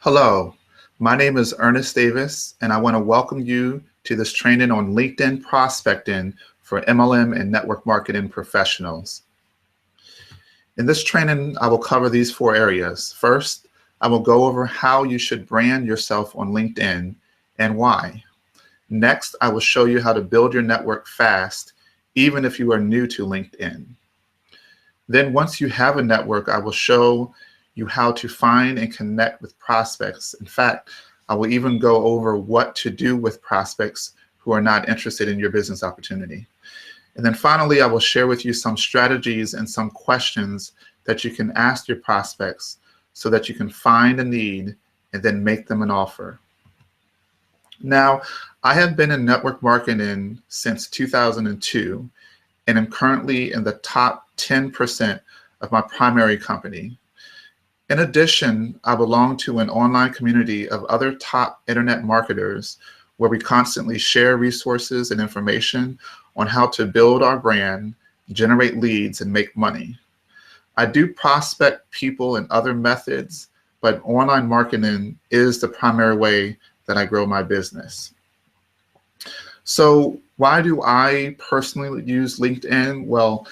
Hello, my name is Ernest Davis, and I want to welcome you to this training on LinkedIn prospecting for MLM and network marketing professionals. In this training, I will cover these four areas. First, I will go over how you should brand yourself on LinkedIn and why. Next, I will show you how to build your network fast, even if you are new to LinkedIn. Then once you have a network, I will show you how to find and connect with prospects. In fact, I will even go over what to do with prospects who are not interested in your business opportunity. And then finally, I will share with you some strategies and some questions that you can ask your prospects so that you can find a need and then make them an offer. Now, I have been in network marketing since 2002 and am currently in the top 10% of my primary company. In addition, I belong to an online community of other top internet marketers where we constantly share resources and information on how to build our brand, generate leads, and make money. I do prospect people in other methods, but online marketing is the primary way that I grow my business. So why do I personally use LinkedIn? Well,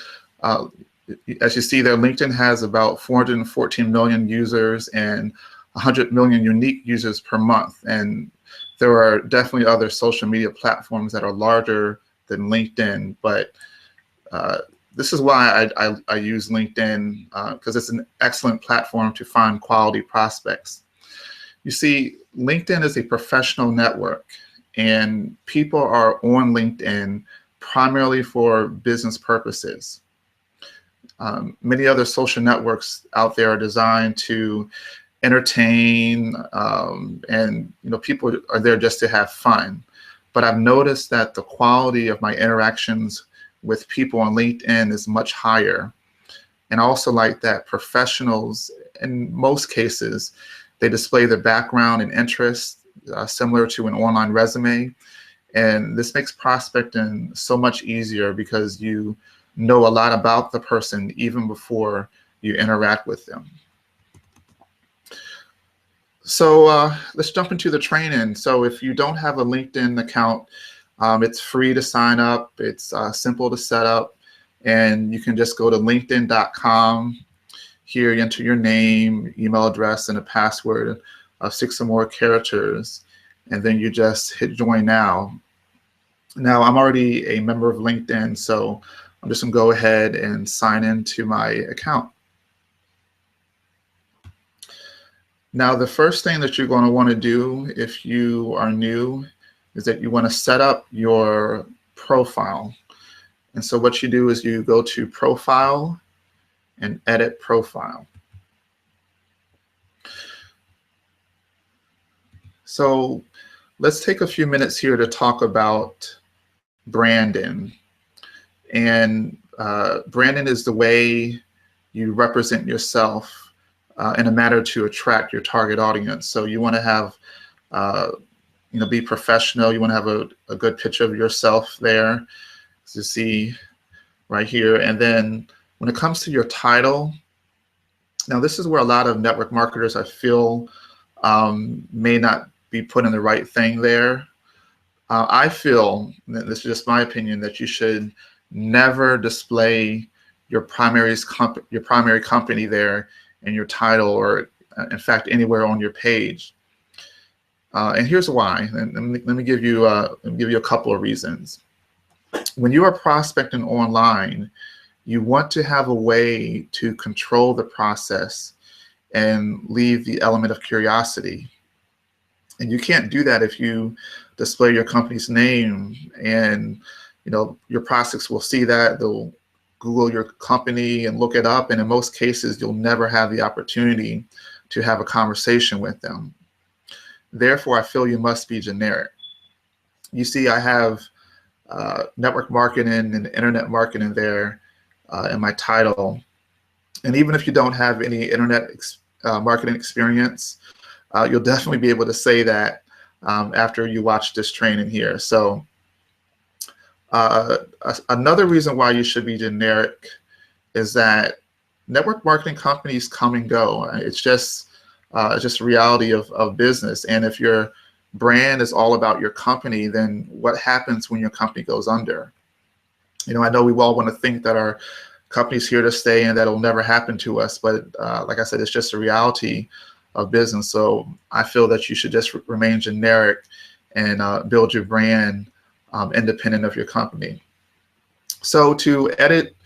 as you see there, LinkedIn has about 414 million users and 100 million unique users per month. And there are definitely other social media platforms that are larger than LinkedIn, but this is why I use LinkedIn, because it's an excellent platform to find quality prospects. You see, LinkedIn is a professional network, and people are on LinkedIn primarily for business purposes. Many other social networks out there are designed to entertain, and people are there just to have fun. But I've noticed that the quality of my interactions with people on LinkedIn is much higher. And I also like that professionals, in most cases, they display their background and interests similar to an online resume. And this makes prospecting so much easier because you know a lot about the person even before you interact with them. So let's jump into the training. So if you don't have a LinkedIn account, it's free to sign up. It's simple to set up, and you can just go to linkedin.com. Here you enter your name, email address, and a password of 6 or more characters, and then you just hit join now. Now I'm already a member of LinkedIn, so I'm just going to go ahead and sign into my account. Now, the first thing that you're going to want to do if you are new is that you want to set up your profile. And so what you do is you go to Profile and Edit Profile. So let's take a few minutes here to talk about branding. And branding is the way you represent yourself in a manner to attract your target audience. So you want to have, be professional. You want to have a good picture of yourself there, as you see right here. And then when it comes to your title, now this is where a lot of network marketers, I feel, may not be putting the right thing there. I feel, and this is just my opinion, that you should never display your primary company there in your title, or in fact anywhere on your page. And here's why. And let me give you a couple of reasons. When you are prospecting online, you want to have a way to control the process and leave the element of curiosity. And you can't do that if you display your company's name, and your prospects will see that. They'll Google your company and look it up, and in most cases you'll never have the opportunity to have a conversation with them. Therefore, I feel you must be generic. You see, I have network marketing and internet marketing there in my title, and even if you don't have any internet marketing experience, you'll definitely be able to say that after you watch this training here. So another reason why you should be generic is that network marketing companies come and go. It's just It's just a reality of business. And if your brand is all about your company, then what happens when your company goes under? I know we all want to think that our company's here to stay and that'll never happen to us. But like I said, it's just a reality of business. So I feel that you should just remain generic and build your brand independent of your company. So to edit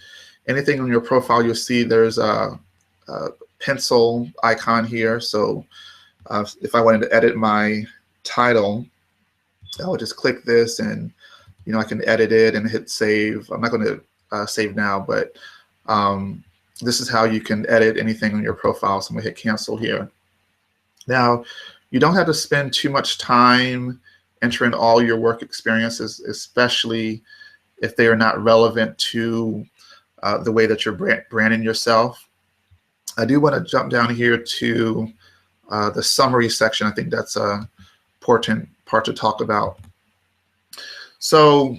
anything on your profile, you'll see there's a pencil icon here. So if I wanted to edit my title, I would just click this and I can edit it and hit save. I'm not going to save now, but this is how you can edit anything on your profile. So I'm going to hit cancel here. Now, you don't have to spend too much time entering all your work experiences, especially if they are not relevant to the way that you're branding yourself. I do want to jump down here to the summary section. I think that's an important part to talk about. So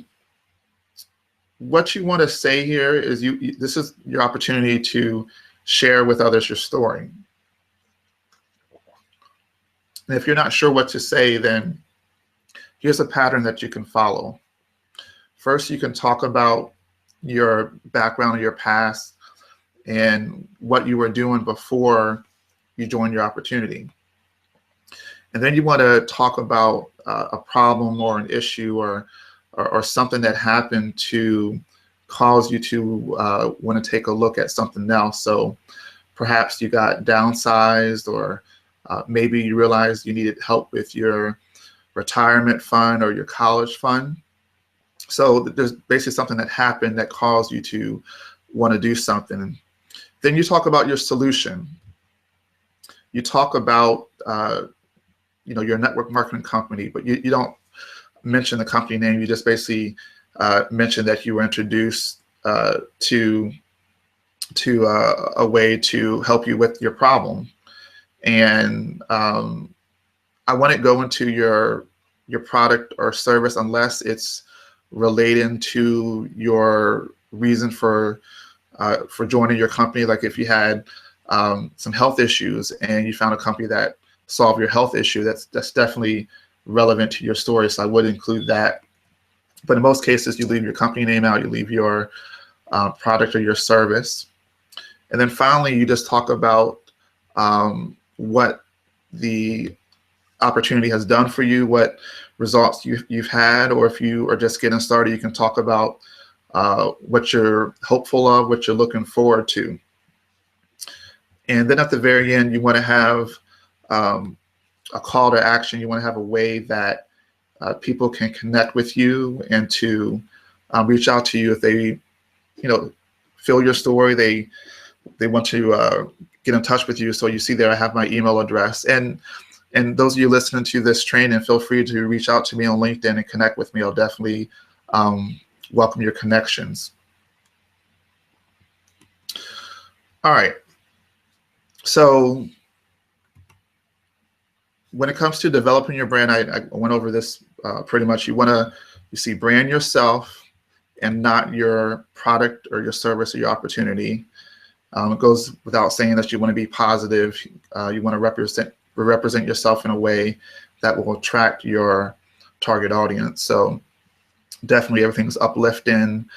what you want to say here is this is your opportunity to share with others your story. And if you're not sure what to say, then here's a pattern that you can follow. First, you can talk about your background, your past, and what you were doing before you joined your opportunity. And then you want to talk about a problem or an issue or something that happened to cause you to want to take a look at something else. So perhaps you got downsized, or maybe you realized you needed help with your retirement fund or your college fund. So there's basically something that happened that caused you to want to do something. Then you talk about your solution. You talk about your network marketing company, but you don't mention the company name. You just basically mention that you were introduced to a way to help you with your problem. And I wouldn't go into your product or service unless it's relating to your reason for joining your company. Like if you had some health issues and you found a company that solved your health issue, that's definitely relevant to your story. So I would include that. But in most cases, you leave your company name out, you leave your product or your service. And then finally, you just talk about what the opportunity has done for you, what results you've had, or if you are just getting started, you can talk about what you're hopeful of, what you're looking forward to. And then at the very end, you want to have a call to action. You want to have a way that people can connect with you and to reach out to you if they, feel your story. They want to get in touch with you. So you see there, I have my email address. And those of you listening to this training, feel free to reach out to me on LinkedIn and connect with me. I'll definitely welcome your connections. All right. So when it comes to developing your brand, I went over this pretty much. You see brand yourself and not your product or your service or your opportunity. It goes without saying that you want to be positive. You want to represent yourself in a way that will attract your target audience. So definitely everything's uplifting.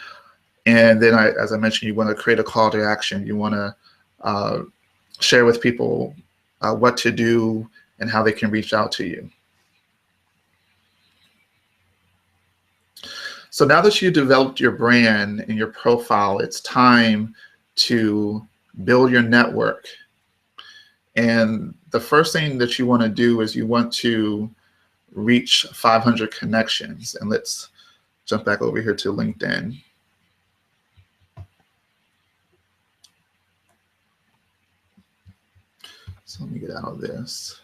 And then as I mentioned, you want to create a call to action. You want to share with people what to do and how they can reach out to you. So now that you've developed your brand and your profile, it's time to build your network. And the first thing that you want to do is you want to reach 500 connections. And let's jump back over here to LinkedIn. So let me get out of this.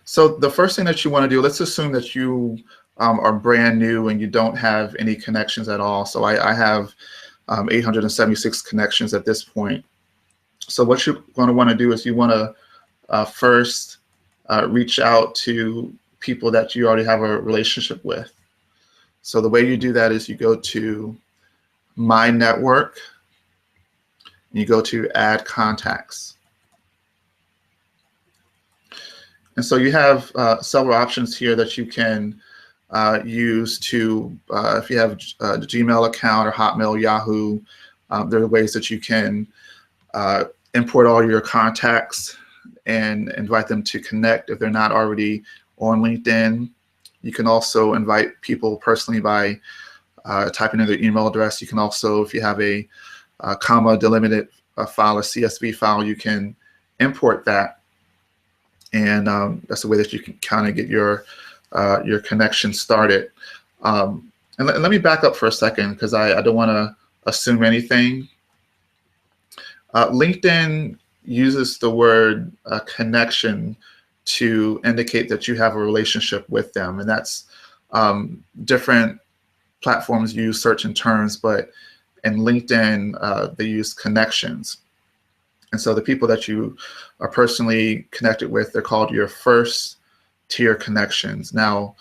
So the first thing that you want to do, let's assume that you are brand new and you don't have any connections at all. So I have 876 connections at this point. So what you're going to want to do is you want to first reach out to people that you already have a relationship with. So the way you do that is you go to My Network, and you go to Add Contacts. And so you have several options here that you can use to, if you have a Gmail account or Hotmail, Yahoo, there are ways that you can import all your contacts and invite them to connect if they're not already on LinkedIn. You can also invite people personally by typing in their email address. You can also, if you have a comma delimited file, a CSV file, you can import that. And that's a way that you can kind of get your connection started. And let me back up for a second, because I don't want to assume anything. LinkedIn uses the word connection to indicate that you have a relationship with them. And that's different platforms use certain terms, but in LinkedIn, they use connections. And so the people that you are personally connected with, they're called your first tier connections. Now,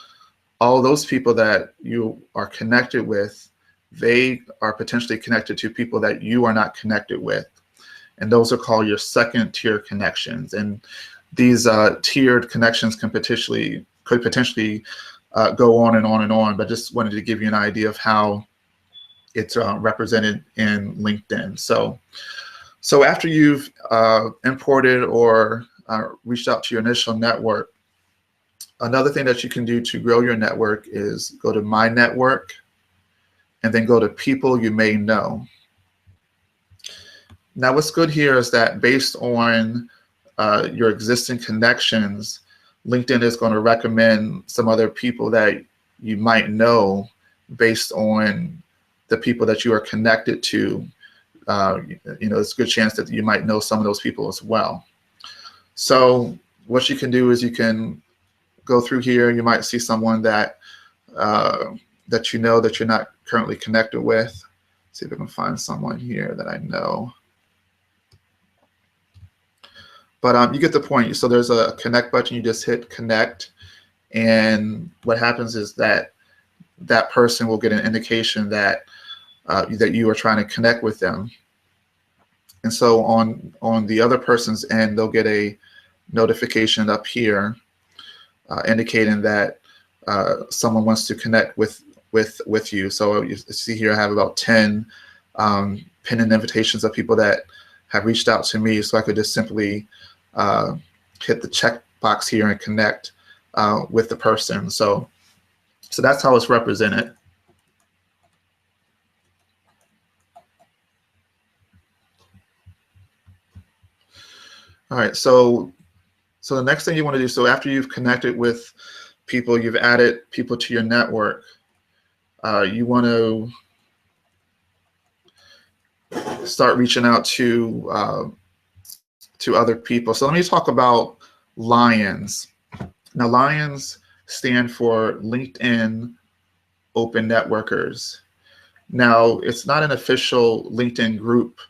all those people that you are connected with, they are potentially connected to people that you are not connected with. And those are called your second tier connections. And these tiered connections could potentially go on and on and on, but just wanted to give you an idea of how it's represented in LinkedIn. So after you've imported or reached out to your initial network, another thing that you can do to grow your network is go to My Network and then go to People You May Know. Now, what's good here is that based on your existing connections, LinkedIn is going to recommend some other people that you might know based on the people that you are connected to. It's a good chance that you might know some of those people as well. So what you can do is you can go through here. You might see someone that that you know that you're not currently connected with. See if I can find someone here that I know. But you get the point. So there's a connect button. You just hit connect, and what happens is that that person will get an indication that that you are trying to connect with them. And so on the other person's end, they'll get a notification up here indicating that someone wants to connect with you. So you see here I have about 10 pending invitations of people that have reached out to me. So I could just simply hit the check box here and connect with the person. So that's how it's represented. All right, so the next thing you want to do, so after you've connected with people, you've added people to your network, you want to start reaching out to other people. So let me talk about Lions. Now, Lions stand for LinkedIn Open Networkers. Now, it's not an official LinkedIn group,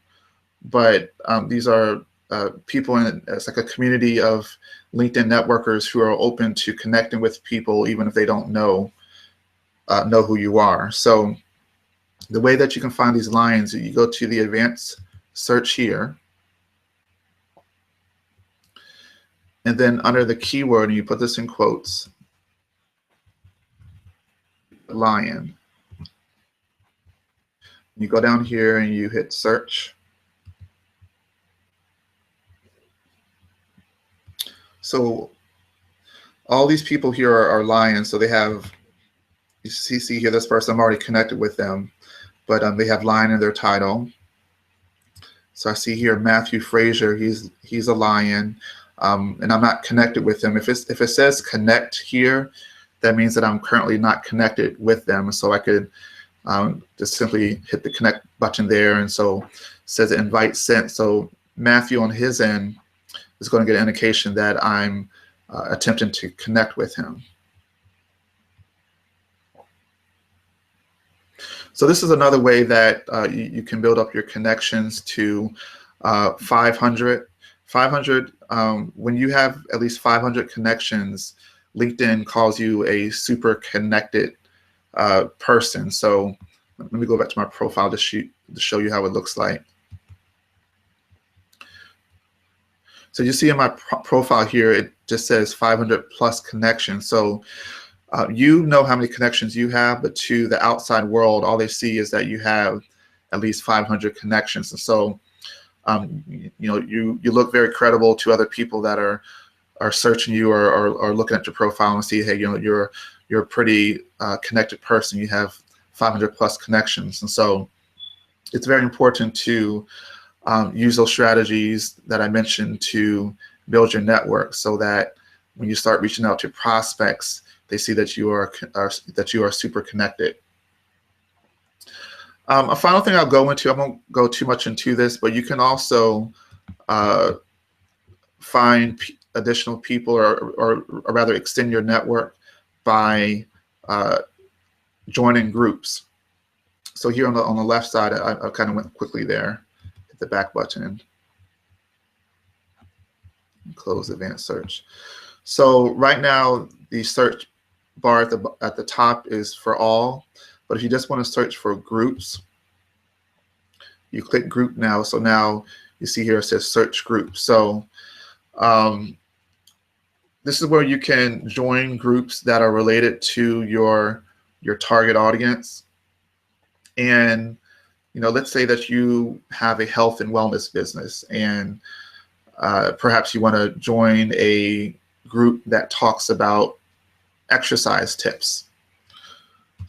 but these are people it's like a community of LinkedIn networkers who are open to connecting with people even if they don't know who you are. So the way that you can find these Lions, you go to the advanced search here, and then under the keyword, and you put this in quotes, Lion. You go down here and you hit search. So all these people here are Lions. So they have, you see here, this person, I'm already connected with them, but they have Lion in their title. So I see here Matthew Frazier, he's a Lion, and I'm not connected with him. If it says connect here, that means that I'm currently not connected with them. So I could just simply hit the connect button there, and so it says invite sent. So Matthew on his end is going to get an indication that I'm attempting to connect with him. So this is another way that you can build up your connections to 500. 500, when you have at least 500 connections, LinkedIn calls you a super connected person. So let me go back to my profile to show you how it looks like. So you see in my profile here, it just says 500 plus connections. So you know how many connections you have, but to the outside world, all they see is that you have at least 500 connections. And so, you look very credible to other people that are searching you or looking at your profile and see, hey, you're a pretty connected person. You have 500 plus connections. And so it's very important to use those strategies that I mentioned to build your network, so that when you start reaching out to prospects, they see that you are super connected. A final thing I'll go into, I won't go too much into this, but you can also find additional people or rather extend your network by joining groups. So here on the left side, I kind of went quickly there, hit the back button and close advanced search. So right now the search bar at the top is for all, but if you just want to search for groups, you click group now. So now you see here it says search group. So this is where you can join groups that are related to your target audience. And let's say that you have a health and wellness business, and perhaps you want to join a group that talks about exercise tips.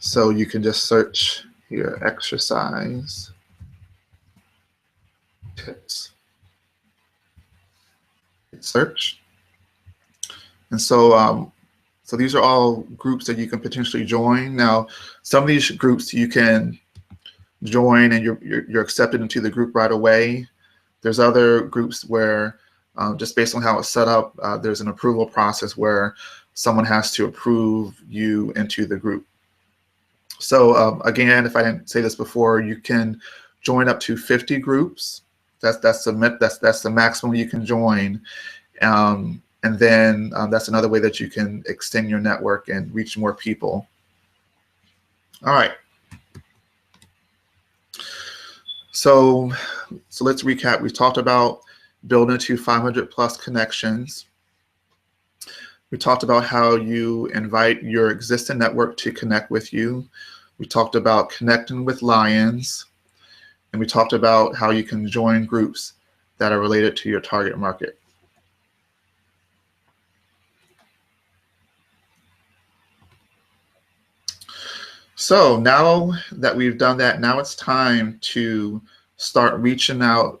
So you can just search here, exercise tips. Hit search. And so so these are all groups that you can potentially join. Now, some of these groups you can join and you're accepted into the group right away. There's other groups where just based on how it's set up, there's an approval process where someone has to approve you into the group. So again, if I didn't say this before, you can join up to 50 groups. That's the maximum you can join. And then that's another way that you can extend your network and reach more people. All right. So let's recap. We talked about building to 500 plus connections. We talked about how you invite your existing network to connect with you. We talked about connecting with lions. And we talked about how you can join groups that are related to your target market. So now that we've done that, now it's time to start reaching out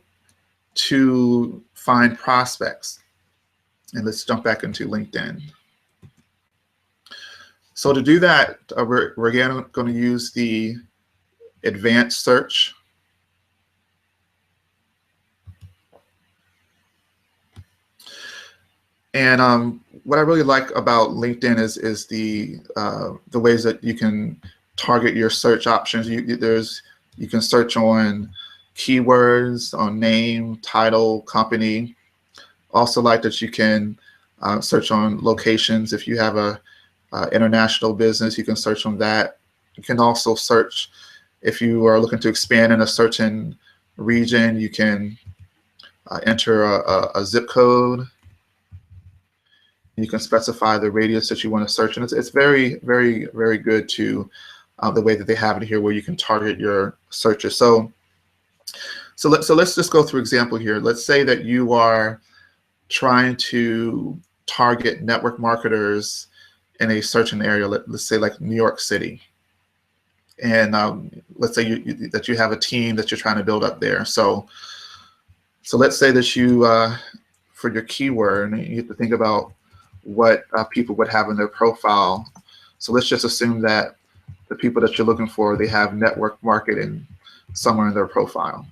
to find prospects. And let's jump back into LinkedIn. So to do that, we're again going to use the advanced search. And what I really like about LinkedIn is the ways that you can target your search options. You can search on keywords, on name, title, company. Also like that you can search on locations. If you have a international business, you can search on that. You can also search if you are looking to expand in a certain region. You can enter a zip code. You can specify the radius that you want to search, and it's very, very, very good to the way that they have it here, where you can target your searches. So let's just go through example here. Let's say that you are trying to target network marketers in a certain area. Let's say like New York City, and let's say that you have a team that you're trying to build up there. So let's say that you for your keyword, and you have to think about what people would have in their profile. So let's just assume that the people that you're looking for, they have network marketing somewhere in their profile.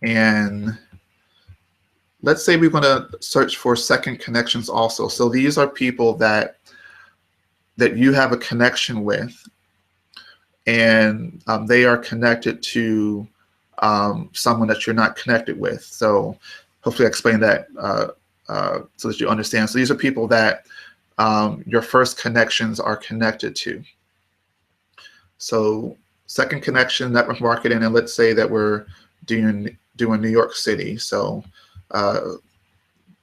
And let's say we want to search for second connections also. So these are people that you have a connection with, and they are connected to someone that you're not connected with. So hopefully I explained that so that you understand. So these are people that your first connections are connected to. So second connection, network marketing, and let's say that we're doing New York City. So I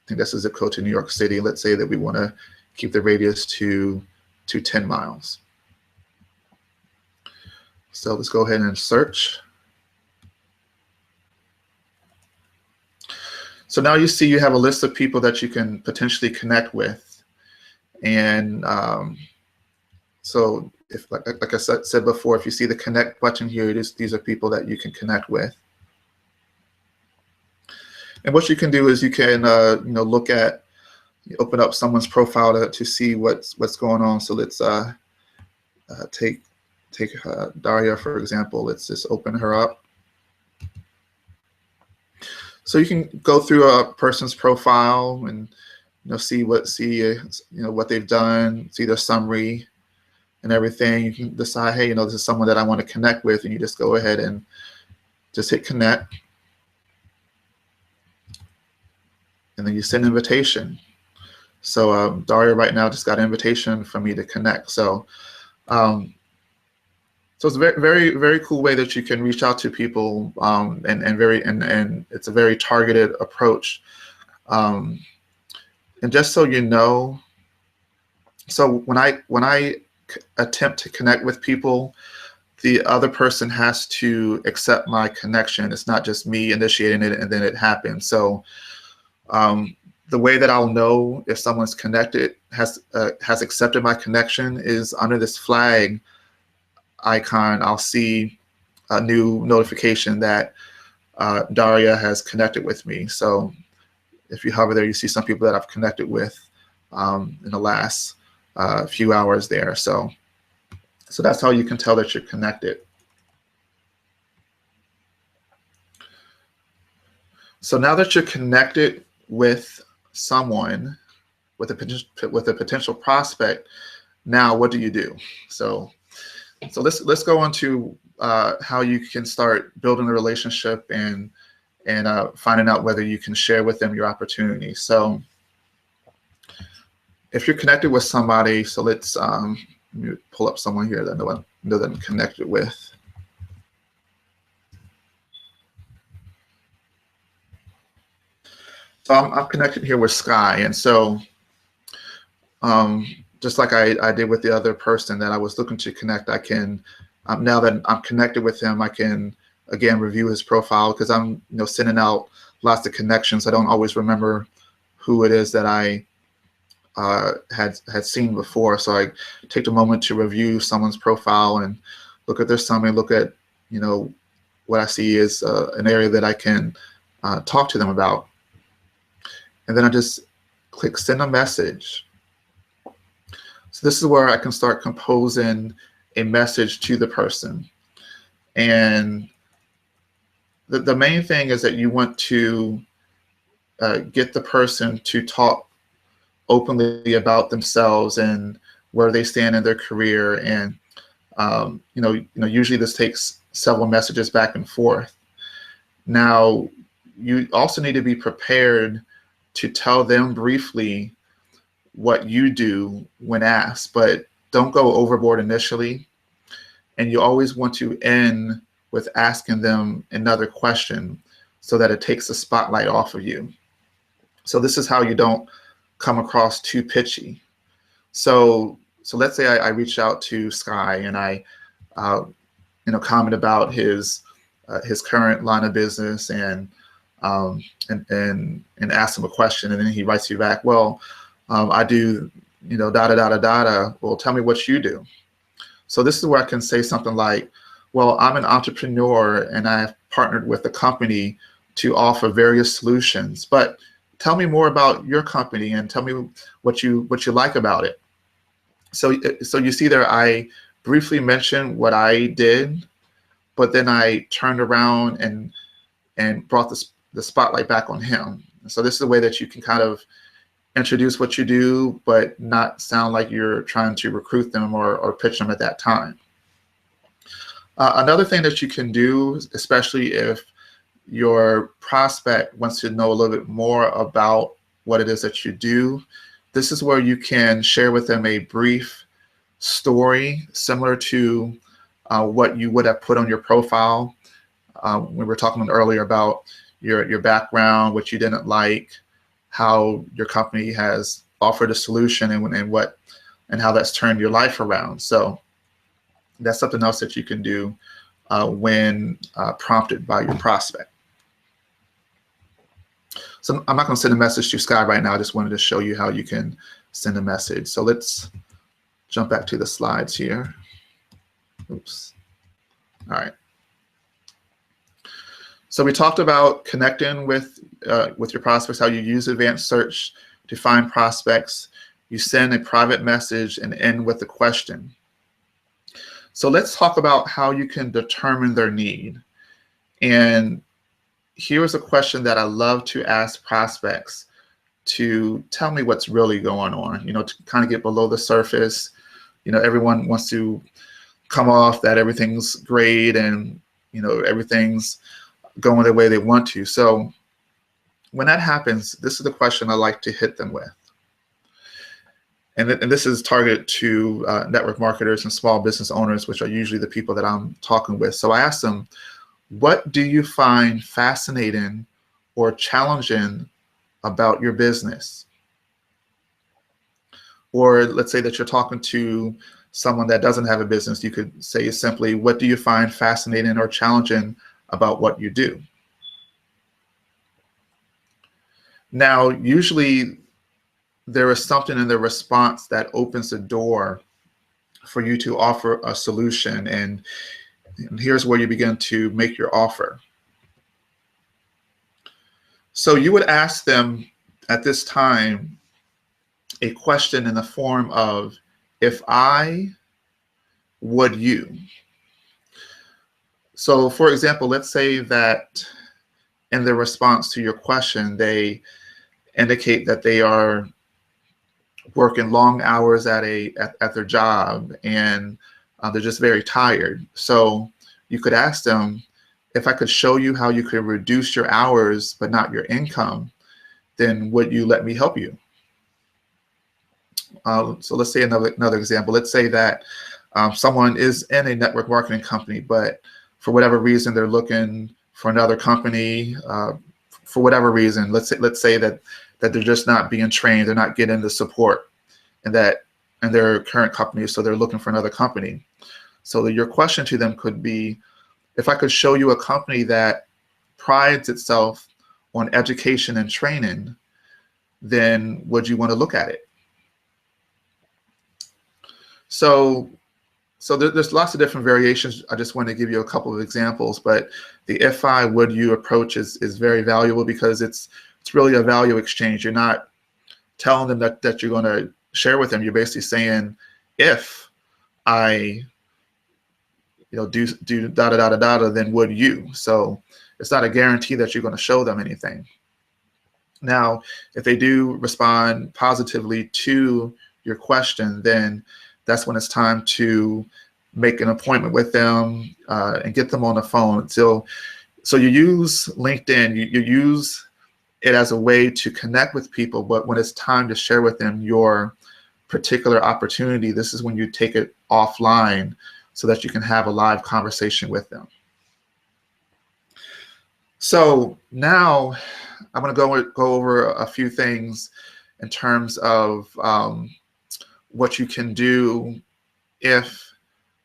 think that's a zip code to New York City. Let's say that we want to keep the radius to 10 miles. So let's go ahead and search. So now you see you have a list of people that you can potentially connect with. And so if, like I said before, if you see the connect button here, these are people that you can connect with. And what you can do is you can look at, open up someone's profile to see what's going on. So let's take Daria, for example. Let's just open her up. So you can go through a person's profile and see what they've done, see their summary and everything. You can decide, hey, this is someone that I want to connect with, and you just go ahead and just hit connect, and then you send an invitation. So Daria right now just got an invitation for me to connect. So so it's a very, very, very cool way that you can reach out to people, and it's a very targeted approach. And just so you know, so when I attempt to connect with people, the other person has to accept my connection. It's not just me initiating it and then it happens. So the way that I'll know if someone's connected, has accepted my connection, is under this flag icon. I'll see a new notification that Daria has connected with me. So if you hover there, you see some people that I've connected with in the last few hours there. So that's how you can tell that you're connected. So now that you're connected with someone, with a potential prospect, now what do you do? So let's go on to how you can start building a relationship and finding out whether you can share with them your opportunity. So if you're connected with somebody, so let's let me pull up someone here that I know that I'm connected with. So I'm connected here with Sky, and so just like I did with the other person that I was looking to connect, I can now that I'm connected with him, I can again review his profile, because I'm sending out lots of connections. I don't always remember who it is that I had seen before. So I take a moment to review someone's profile and look at their summary, look at what I see is an area that I can talk to them about. And then I just click send a message. So this is where I can start composing a message to the person. And the main thing is that you want to get the person to talk openly about themselves and where they stand in their career. And usually this takes several messages back and forth. Now, you also need to be prepared to tell them briefly what you do when asked, but don't go overboard initially. And you always want to end with asking them another question so that it takes the spotlight off of you. So this is how you don't come across too pitchy. So let's say I reach out to Sky and I comment about his current line of business and ask him a question, and then he writes you back, well, I do da. Well, tell me what you do. So this is where I can say something like, well, I'm an entrepreneur and I've partnered with a company to offer various solutions, but tell me more about your company and tell me what you like about it. So you see there, I briefly mentioned what I did, but then I turned around and brought the spotlight back on him. So this is a way that you can kind of introduce what you do, but not sound like you're trying to recruit them or pitch them at that time. Another thing that you can do, especially if your prospect wants to know a little bit more about what it is that you do, this is where you can share with them a brief story similar to what you would have put on your profile. We were talking earlier about your background, what you didn't like, how your company has offered a solution, and how that's turned your life around. So that's something else that you can do when prompted by your prospect. So I'm not going to send a message to Sky right now. I just wanted to show you how you can send a message. So let's jump back to the slides here. Oops. All right. So we talked about connecting with your prospects, how you use advanced search to find prospects. You send a private message and end with a question. So let's talk about how you can determine their need. And here's a question that I love to ask prospects to tell me what's really going on, to kind of get below the surface. Everyone wants to come off that everything's great and, everything's going the way they want to. So when that happens, this is the question I like to hit them with. And this is targeted to network marketers and small business owners, which are usually the people that I'm talking with. So I ask them, what do you find fascinating or challenging about your business? Or let's say that you're talking to someone that doesn't have a business. You could say simply, what do you find fascinating or challenging about what you do? Now, usually there is something in the response that opens the door for you to offer a solution. And here's where you begin to make your offer. So you would ask them at this time a question in the form of, if I, would you? So for example, let's say that in the response to your question, they indicate that they are working long hours at their job, and they're just very tired. So you could ask them, if I could show you how you could reduce your hours but not your income, then would you let me help you? So let's say another example. Let's say that someone is in a network marketing company, but for whatever reason they're looking for another company. For whatever reason, let's say that they're just not being trained, they're not getting the support in their current company, so they're looking for another company. So your question to them could be, if I could show you a company that prides itself on education and training, then would you want to look at it? So there's lots of different variations. I just want to give you a couple of examples, but the if I, would you approach is very valuable because it's really a value exchange. You're not telling them that you're going to share with them. You're basically saying, if I do da da da da da, then would you? So it's not a guarantee that you're going to show them anything. Now, if they do respond positively to your question, then that's when it's time to make an appointment with them and get them on the phone. So you use LinkedIn, you use it as a way to connect with people, but when it's time to share with them your particular opportunity, this is when you take it offline so that you can have a live conversation with them. So now I'm going to go over a few things in terms of what you can do if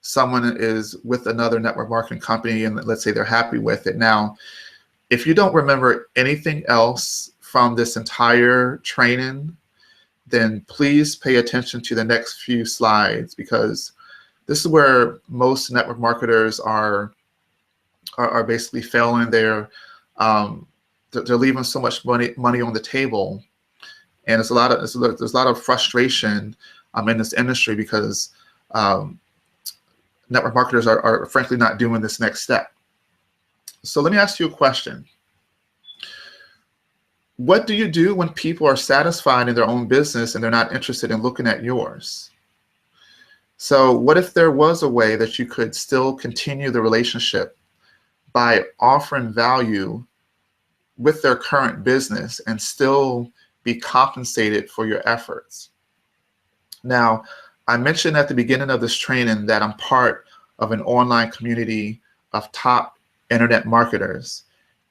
someone is with another network marketing company and let's say they're happy with it. Now, if you don't remember anything else from this entire training, then please pay attention to the next few slides, because this is where most network marketers are basically failing. They're leaving so much money on the table, and there's a lot of frustration in this industry because network marketers are frankly not doing this next step. So let me ask you a question. What do you do when people are satisfied in their own business and they're not interested in looking at yours? So what if there was a way that you could still continue the relationship by offering value with their current business and still be compensated for your efforts? Now, I mentioned at the beginning of this training that I'm part of an online community of top internet marketers.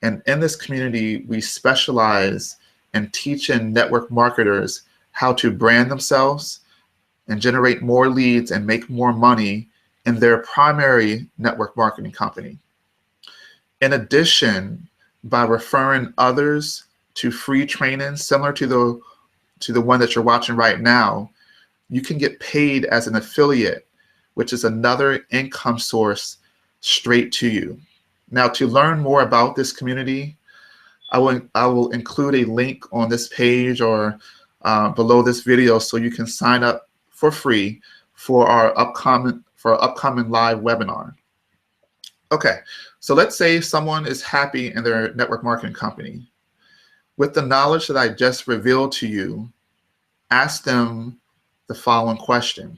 And in this community, we specialize in teaching network marketers how to brand themselves and generate more leads and make more money in their primary network marketing company. In addition, by referring others to free training similar to the one that you're watching right now, you can get paid as an affiliate, which is another income source straight to you. Now, to learn more about this community, I will include a link on this page or below this video so you can sign up for free for our upcoming live webinar. Okay, so let's say someone is happy in their network marketing company. With the knowledge that I just revealed to you, ask them the following question.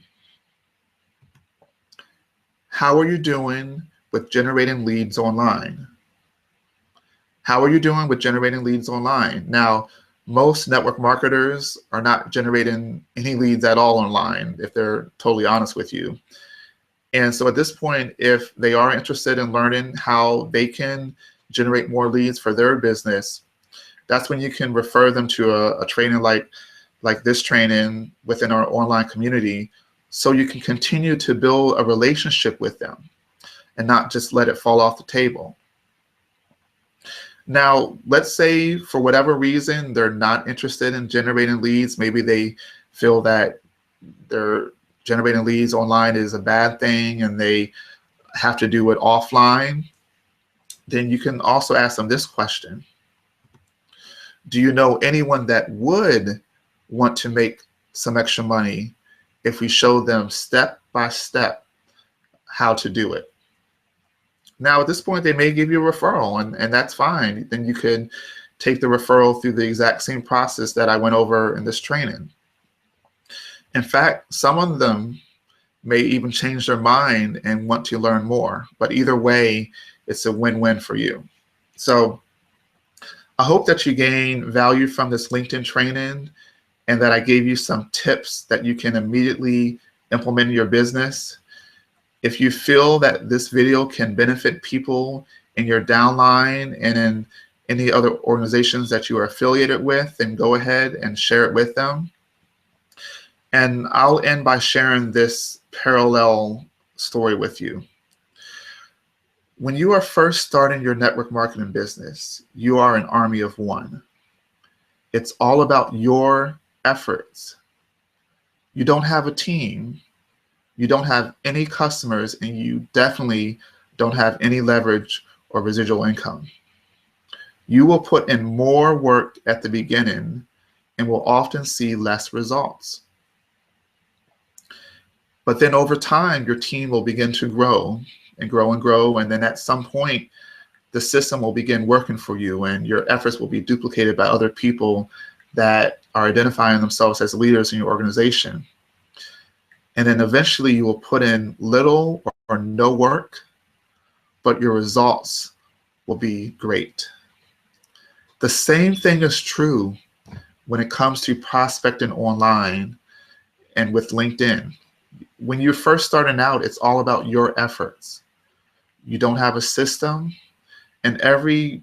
How are you doing with generating leads online? How are you doing with generating leads online? Now, most network marketers are not generating any leads at all online, if they're totally honest with you. And so at this point, if they are interested in learning how they can generate more leads for their business, that's when you can refer them to a training like this training within our online community, so you can continue to build a relationship with them and not just let it fall off the table. Now, let's say for whatever reason, they're not interested in generating leads. Maybe they feel that they're generating leads online is a bad thing and they have to do it offline. Then you can also ask them this question. Do you know anyone that would want to make some extra money if we show them step by step how to do it? Now, at this point, they may give you a referral, and that's fine. Then you could take the referral through the exact same process that I went over in this training. In fact, some of them may even change their mind and want to learn more. But either way, it's a win-win for you. So I hope that you gain value from this LinkedIn training and that I gave you some tips that you can immediately implement in your business. If you feel that this video can benefit people in your downline and in any other organizations that you are affiliated with, then go ahead and share it with them. And I'll end by sharing this parallel story with you. When you are first starting your network marketing business, you are an army of one. It's all about your efforts. You don't have a team. You don't have any customers, and you definitely don't have any leverage or residual income. You will put in more work at the beginning and will often see less results. But then over time, your team will begin to grow and grow and grow. And then at some point, the system will begin working for you and your efforts will be duplicated by other people that are identifying themselves as leaders in your organization. And then eventually you will put in little or no work, but your results will be great. The same thing is true when it comes to prospecting online and with LinkedIn. When you're first starting out, it's all about your efforts. You don't have a system, and every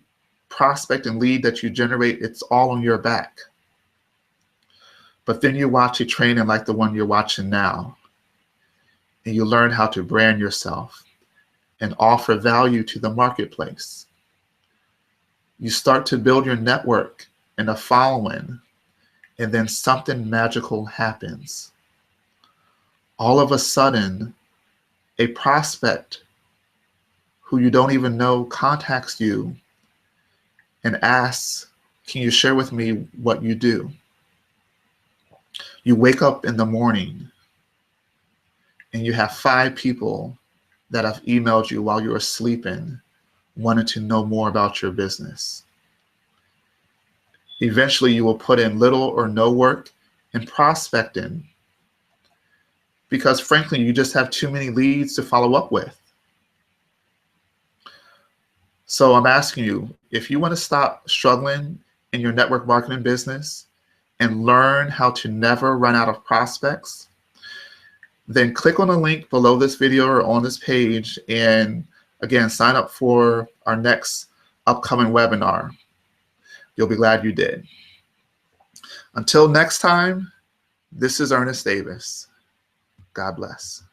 prospect and lead that you generate, it's all on your back. But then you watch a training like the one you're watching now, and you learn how to brand yourself and offer value to the marketplace. You start to build your network and a following, and then something magical happens. All of a sudden, a prospect who you don't even know contacts you and asks, can you share with me what you do? You wake up in the morning and you have 5 people that have emailed you while you were sleeping, wanting to know more about your business. Eventually, you will put in little or no work in prospecting, because frankly, you just have too many leads to follow up with. So I'm asking you, if you want to stop struggling in your network marketing business and learn how to never run out of prospects, then click on the link below this video or on this page, and again, sign up for our next upcoming webinar. You'll be glad you did. Until next time, this is Ernest Davis. God bless.